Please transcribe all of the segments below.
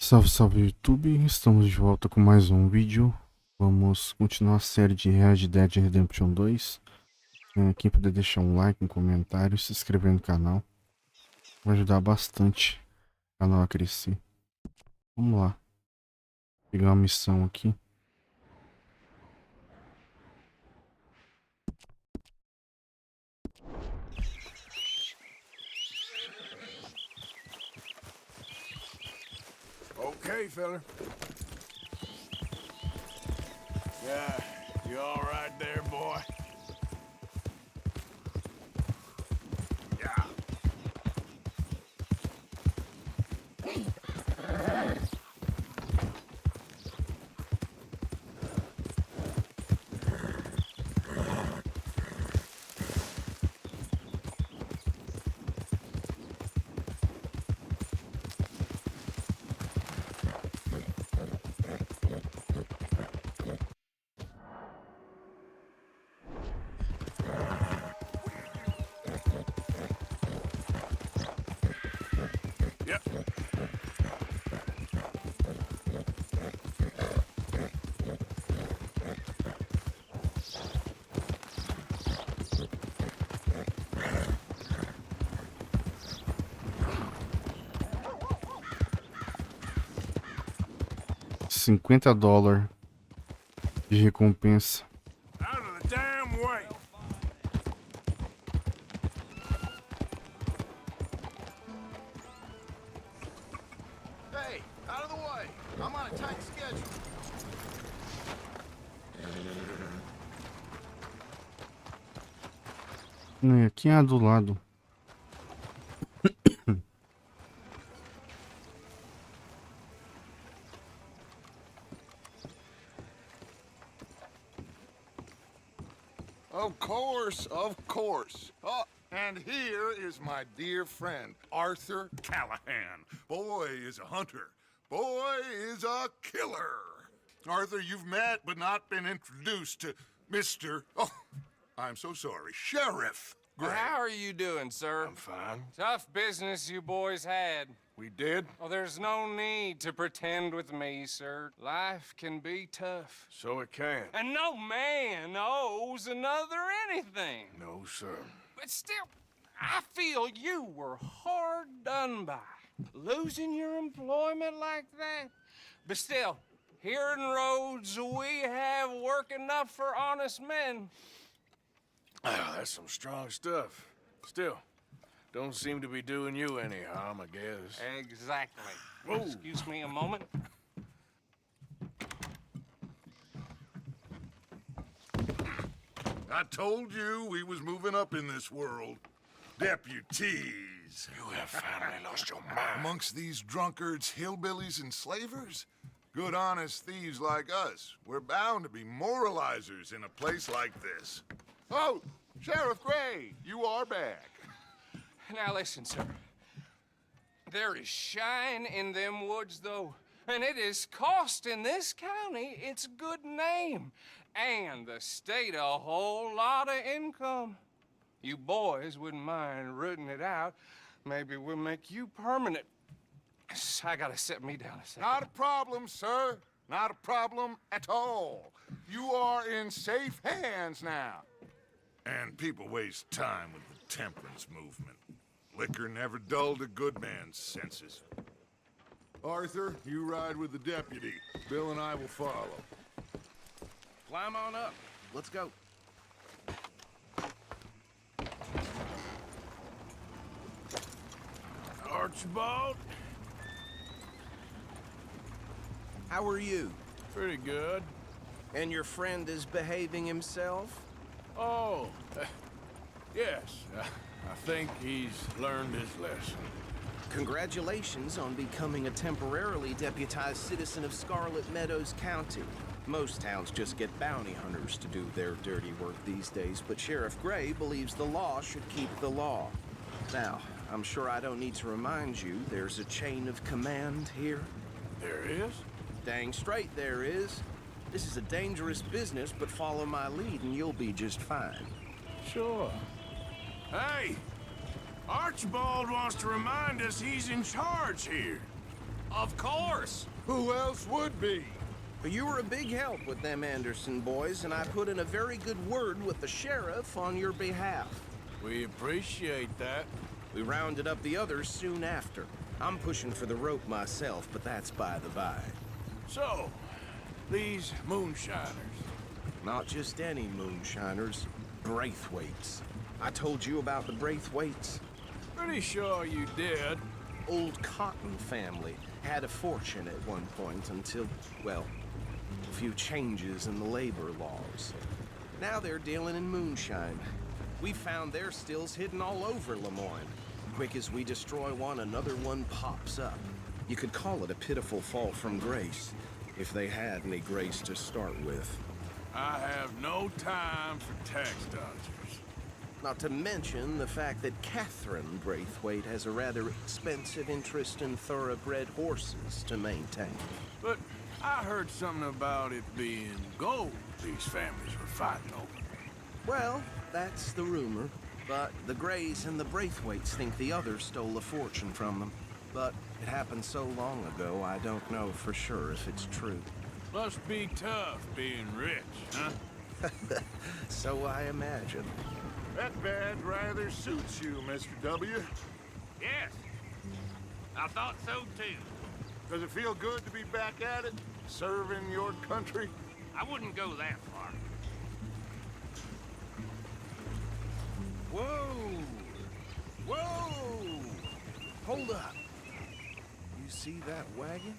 Salve, salve YouTube, estamos de volta com mais um vídeo. Vamos continuar a série de Red Dead Redemption 2. Quem puder deixar um like, um comentário, se inscrever no canal, vai ajudar bastante o canal a crescer. Vamos lá, pegar uma missão aqui. Okay, fella. Yeah, you all right there, boy? Yeah. Yep. $50 de recompensa. Out of the damn way. Hey, out of the way. I'm on a tight schedule. Aqui é do lado. Of course, of course. Oh, and here is my dear friend, Arthur Callahan. Boy is a hunter. Boy is a killer. Arthur, you've met but not been introduced to Mr. Oh, I'm so sorry, Sheriff Gray. How are you doing, sir? I'm fine. Tough business you boys had. We did, Oh, there's no need to pretend with me, sir. Life can be tough. so it can. And no man owes another anything. No, sir. But still, I feel you were hard done by. Losing your employment like that. But still, here in Rhodes, we have work enough for honest men. Ah, that's some strong stuff. Still, don't seem to be doing you any harm, I guess. Exactly. Whoa. Excuse me a moment. I told you we was moving up in this world. Deputies. You have finally lost your mind. Amongst these drunkards, hillbillies, and slavers? Good honest thieves like us. We're bound to be moralizers in a place like this. Oh, Sheriff Gray, you are back. Now listen, sir. There is shine in them woods, though, and it is costing this county its good name, and the state a whole lot of income. You boys wouldn't mind rooting it out. Maybe we'll make you permanent. I gotta sit me down a second. Not a problem, sir. Not a problem at all. You are in safe hands now. And people waste time with the temperance movement. Liquor never dulled a good man's senses. Arthur, you ride with the deputy. Bill and I will follow. Climb on up. Let's go. Archibald? How are you? Pretty good. And your friend is behaving himself? Oh, yes. I think he's learned his lesson. Congratulations on becoming a temporarily deputized citizen of Scarlet Meadows County. Most towns just get bounty hunters to do their dirty work these days, but Sheriff Gray believes the law should keep the law. Now, I'm sure I don't need to remind you there's a chain of command here. There is? Dang straight there is. This is a dangerous business, but follow my lead and you'll be just fine. Sure. Hey! Archibald wants to remind us he's in charge here. Of course! Who else would be? But you were a big help with them Anderson boys, and I put in a very good word with the sheriff on your behalf. We appreciate that. We rounded up the others soon after. I'm pushing for the rope myself, but that's by the by. So, these moonshiners. Not just any moonshiners, Braithwaites. I told you about the Braithwaites. Pretty sure you did. Old Cotton family had a fortune at one point until, well, a few changes in the labor laws. Now they're dealing in moonshine. We found their stills hidden all over Lemoyne. Quick as we destroy one, another one pops up. You could call it a pitiful fall from grace, if they had any grace to start with. I have no time for tax dodgers. Not to mention the fact that Catherine Braithwaite has a rather expensive interest in thoroughbred horses to maintain. But I heard something about it being gold these families were fighting over. Well, that's the rumor. But the Greys and the Braithwaites think the others stole a fortune from them. But it happened so long ago, I don't know for sure if it's true. Must be tough being rich, huh? So I imagine. That badge rather suits you, Mr. W. Yes. I thought so too. Does it feel good to be back at it? Serving your country? I wouldn't go that far. Whoa! Whoa! Hold up. You see that wagon?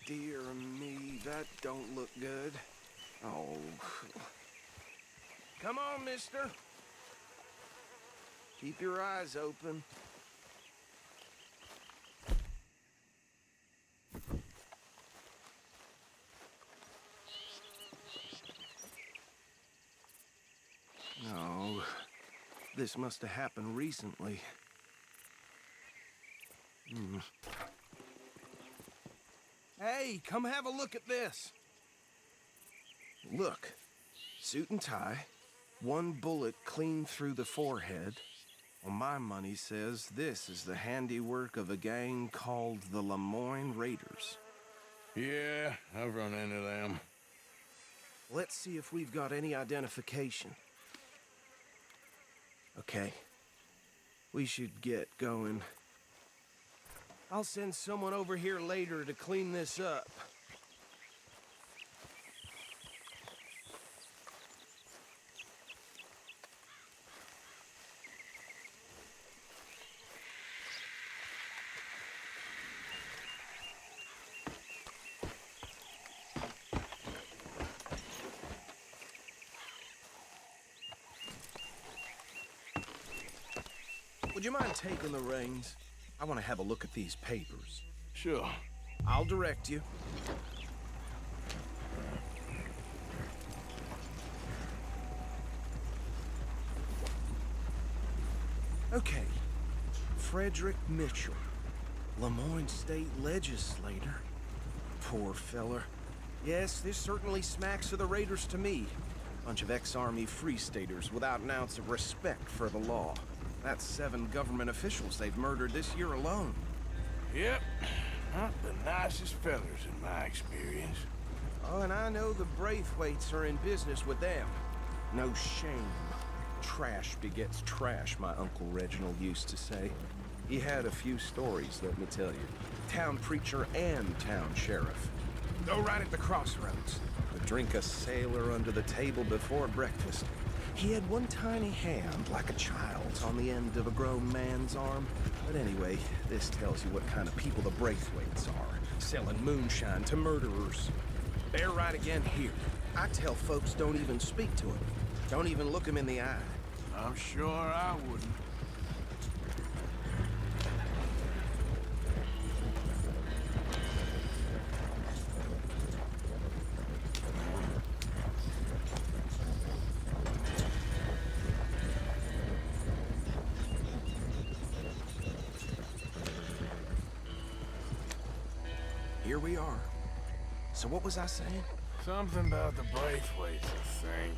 Dear me, that don't look good. Oh. Come on, mister. Keep your eyes open. No, this must have happened recently. Hey, come have a look at this. Look, suit and tie, one bullet clean through the forehead. Well, my money says this is the handiwork of a gang called the Lemoyne Raiders. Yeah, I've run into them. Let's see if we've got any identification. Okay. We should get going. I'll send someone over here later to clean this up. Would you mind taking the reins? I want to have a look at these papers. Sure. I'll direct you. Okay. Frederick Mitchell, Lemoyne State Legislator. Poor feller. Yes, this certainly smacks of the Raiders to me. Bunch of ex-Army Free Staters without an ounce of respect for the law. That's 7 government officials they've murdered this year alone. Yep. Not the nicest fellers in my experience. Oh, and I know the Braithwaites are in business with them. No shame. Trash begets trash, my Uncle Reginald used to say. He had a few stories, let me tell you. Town preacher and town sheriff. Go right at the crossroads. Would drink a sailor under the table before breakfast. He had one tiny hand, like a child's, on the end of a grown man's arm. But anyway, this tells you what kind of people the Braithwaites are. Selling moonshine to murderers. They're right again here. I tell folks don't even speak to him. Don't even look him in the eye. I'm sure I wouldn't. Here we are. So what was I saying? Something about the Braithwaites, I think.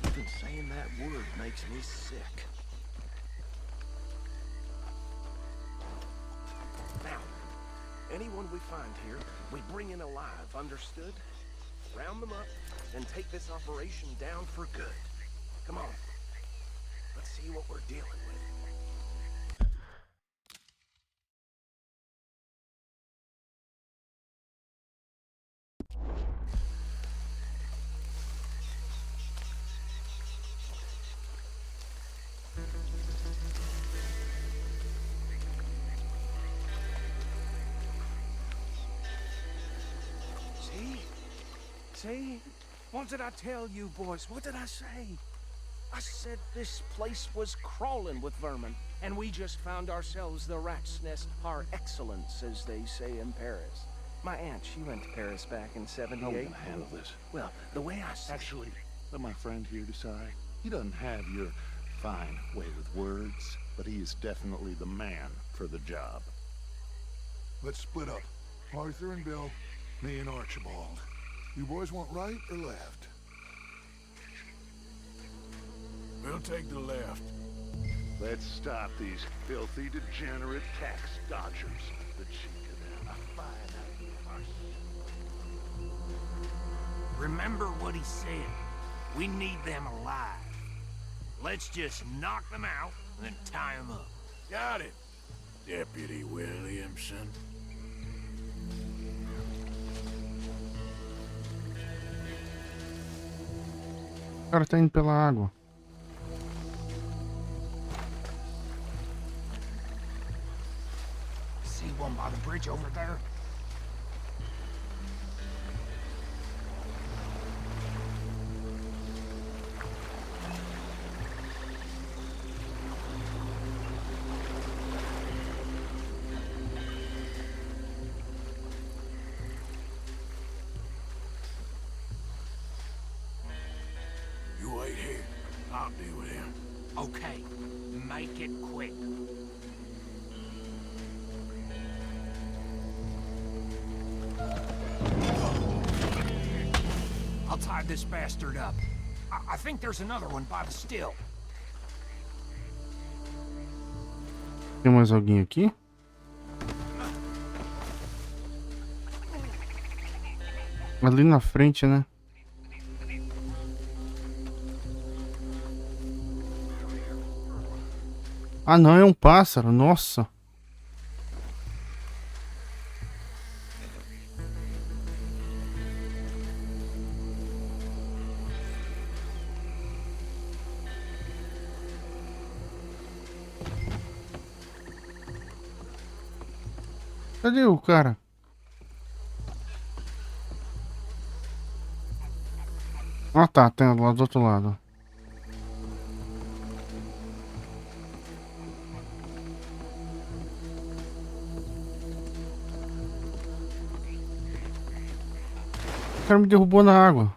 Even saying that word makes me sick. Now, anyone we find here, we bring in alive, understood? Round them up, and take this operation down for good. Come on. Let's see what we're dealing with. See? What did I tell you, boys? What did I say? I said this place was crawling with vermin, and we just found ourselves the rat's nest par excellence, as they say in Paris. My aunt, she went to Paris back in '78. How are we gonna handle this? Well, the way I see Actually, let my friend here decide. He doesn't have your fine way with words, but he is definitely the man for the job. Let's split up. Arthur and Bill, me and Archibald. You boys want right or left? We'll take the left. Let's stop these filthy, degenerate tax dodgers. The cheek of them. A fine Remember what he said. We need them alive. Let's just knock them out and then tie them up. Got it, Deputy Williamson. O cara tá indo pela água. See one by the bridge over there? You wait here. I'll deal with him. Okay, make it quick. I'll tie this bastard up. I think there's another one by the still. Tem mais alguém aqui? Ali na frente, né? Ah, não, é um pássaro. Nossa. Cadê o cara? Ah, tá, tem lá do outro lado. O cara me derrubou na água.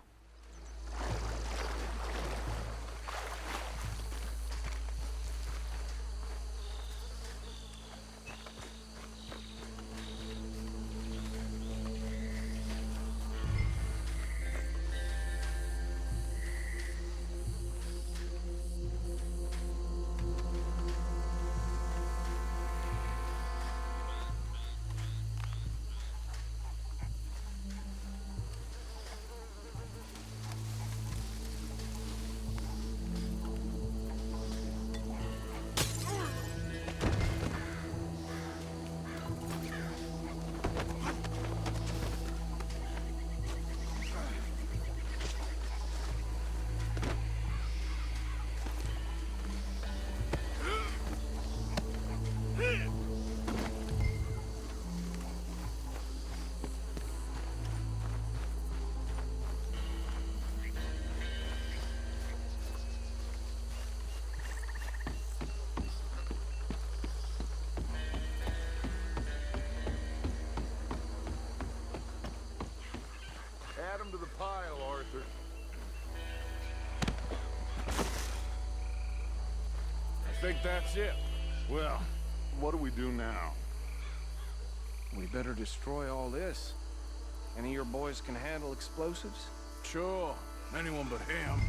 Add them to the pile, Arthur. I think that's it. Well, what do we do now? we better destroy all this. Any of your boys can handle explosives? Sure. Anyone but him.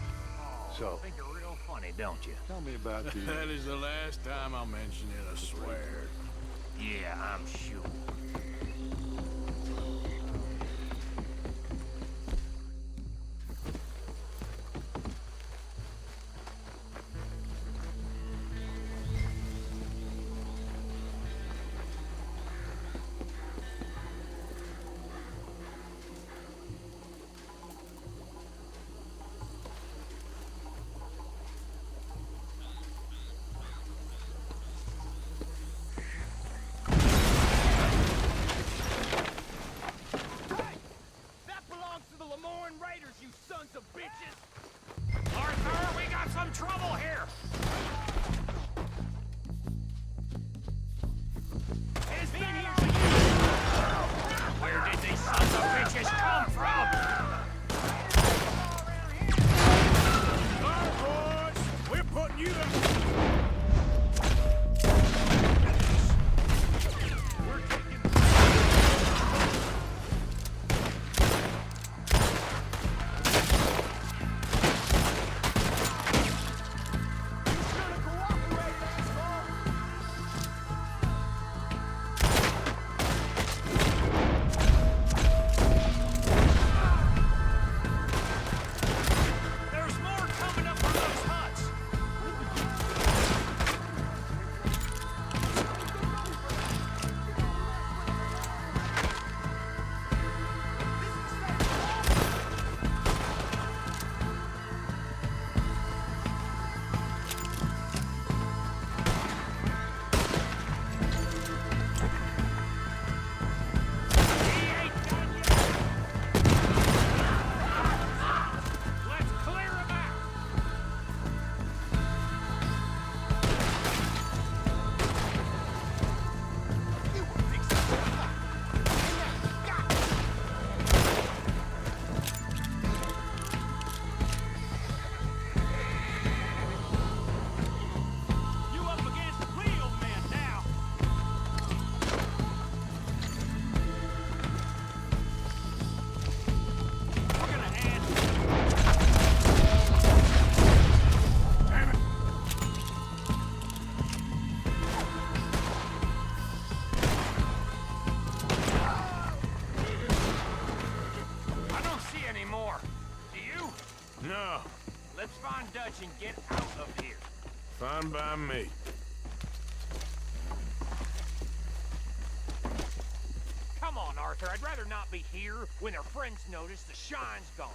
So, Think you're real funny, don't you? tell me about the... That is the last time I'll mention it, I swear. Yeah, I'm sure. Arthur, we got some trouble here! It's been here for you! Where did these sons of bitches come from? Alright, boys! We're putting you in... We're taking... There's more coming up from those huts! He ain't done yet! Let's clear him out! You up against real men now! We're gonna add... I don't see any more. Do you? No, Let's find Dutch and get out of here. fine by me. Come on, Arthur. I'd rather not be here when their friends notice the shine's gone.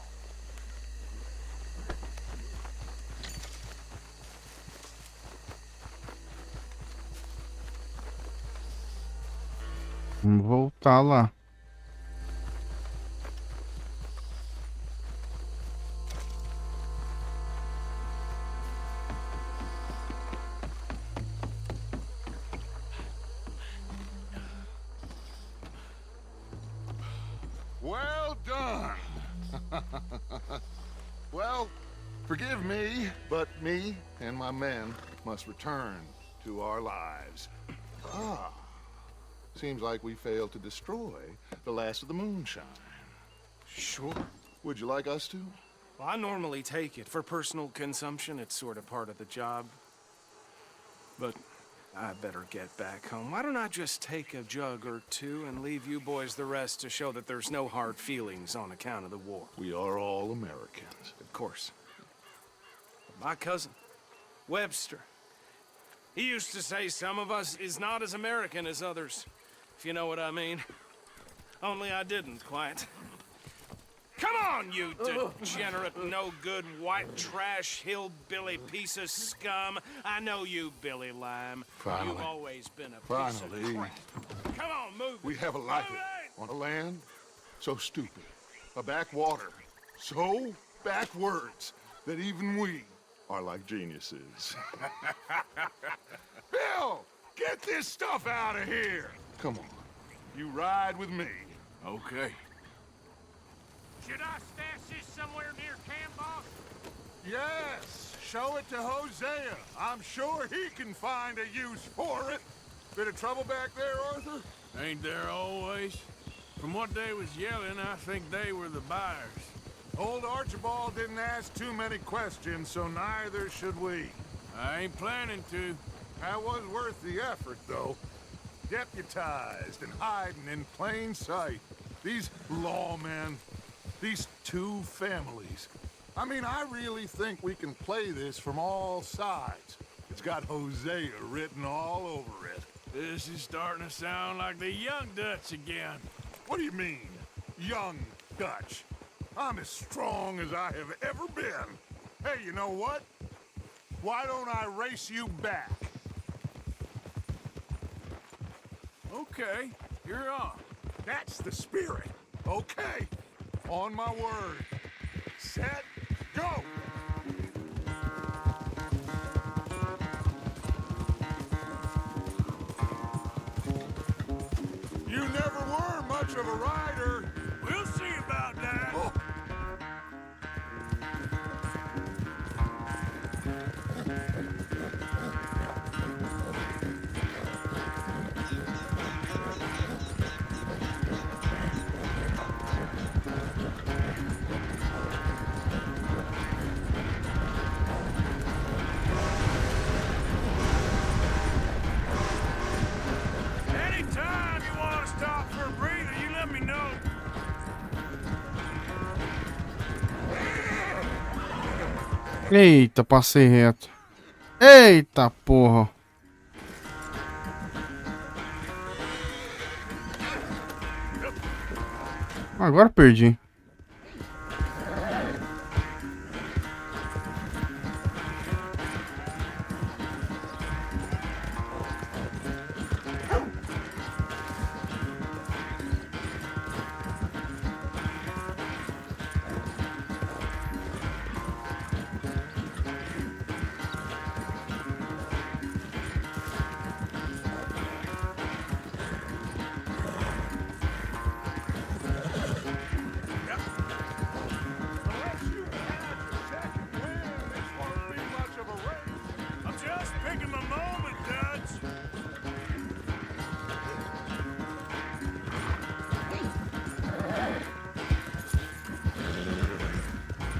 Vamos voltar lá. Well done. Well, forgive me, but me and my men must return to our lives. Ah, seems like we failed to destroy the last of the moonshine. Sure. Would you like us to? Well, I normally take it. For personal consumption, it's sort of part of the job. But I better get back home. Why don't I just take a jug or two and leave you boys the rest to show that there's no hard feelings on account of the war? We are all Americans. Of course. But my cousin, Webster, he used to say some of us is not as American as others, if you know what I mean. Only I didn't quite. Come on, you degenerate, no-good, white trash, hillbilly piece of scum. I know you, Billy Lime. Finally. You've always been a piece Finally. of crap. Come on, move it. We have a life Move it! on a land so stupid, a backwater so backwards that even we are like geniuses. Bill, get this stuff out of here. Come on, you ride with me. Okay. Should I stash this somewhere near camp, boss? Yes, show it to Hosea. I'm sure he can find a use for it. Bit of trouble back there, Arthur? Ain't there always? From what they was yelling, I think they were the buyers. Old Archibald didn't ask too many questions, so neither should we. I ain't planning to. That was worth the effort, though. Deputized and hiding in plain sight. These lawmen, these two families. I mean, I really think we can play this from all sides. It's got Hosea written all over it. This is starting to sound like the Young Dutch again. What do you mean, young Dutch? I'm as strong as I have ever been. Hey, you know what? Why don't I race you back? Okay, you're on. That's the spirit. Okay. On my word. Set, go! You never were much of a rider. We'll see about that. Oh. Anytime you want to stop for a breather, you let me know. Eita, passei reto. Eita porra. Agora perdi. Unless you catch a second wind, this won't be much of a race. I'm just picking my moment, Dutch.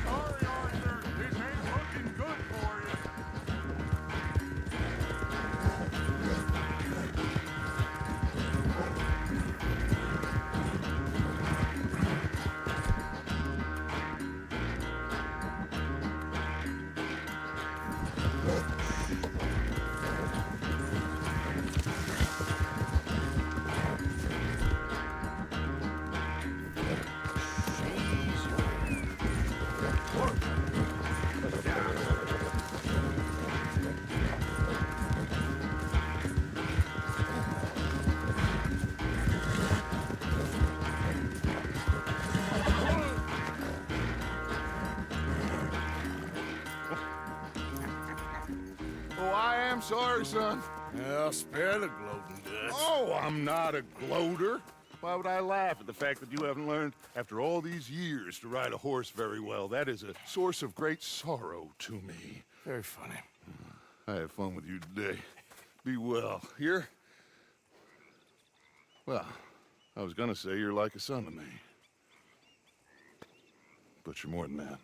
Sorry, Arthur. This ain't looking good for you. Oh, I am sorry, son. I'll spare the gloating, Dutch. Oh, I'm not a gloater. Why would I laugh at the fact that you haven't learned, after all these years, to ride a horse very well? That is a source of great sorrow to me. Very funny. I had fun with you today. Be well. Here? Well, I was gonna say you're like a son to me. But you're more than that.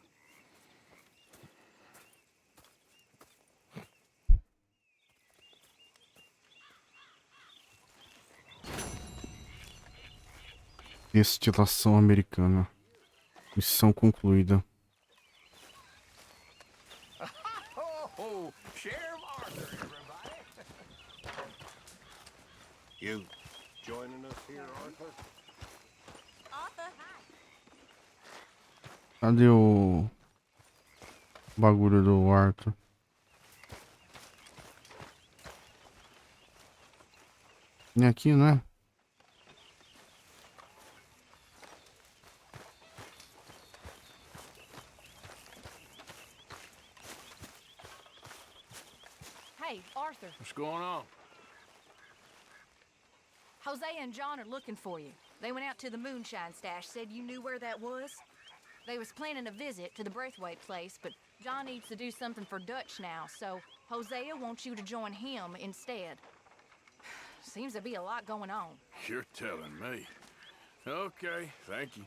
Destilação Americana. Missão concluída. Oh, Sheriff Arthur, everybody. You joining us here, Arthur? Arthur, hi. Cadê o bagulho do Arthur? E aqui, né? Hey, Arthur. What's going on? Hosea and John are looking for you. They went out to the moonshine stash, said you knew where that was. They was planning a visit to the Braithwaite place, but John needs to do something for Dutch now, so Hosea wants you to join him instead. Seems to be a lot going on. You're telling me. Okay, thank you.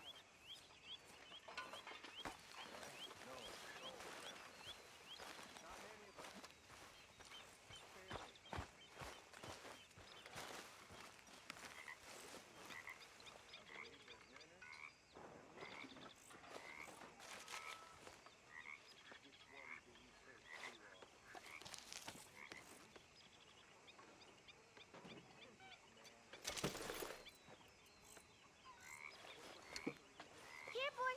Here, boy.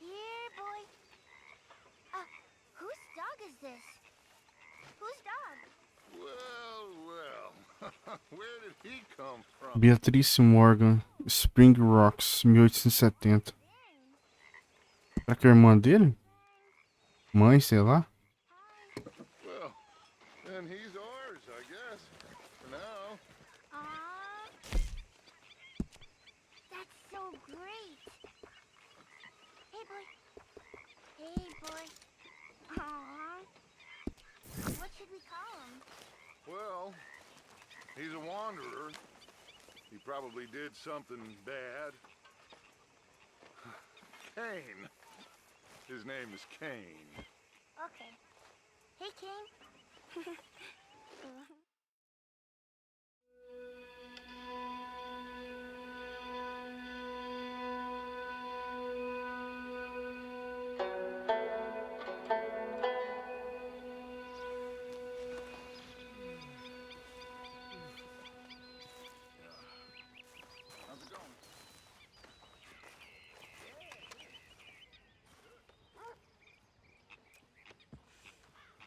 Here, boy. Whose dog is this? Whose dog? Well. Where did he come from? Beatrice Morgan, Spring Rocks, 1870. Será que é a irmã dele? Mãe, sei lá. Well, then he's ours, I guess. For now. Aww. That's so great. Hey, boy. Hey, boy. Aww. What should we call him? Well, he's a wanderer. He probably did something bad. Kane. His name is Kane. Okay. Hey, King.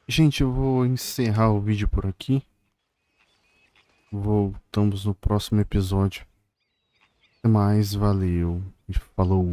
Gente, eu vou encerrar o vídeo por aqui. Voltamos no próximo episódio. Até mais, valeu e falou.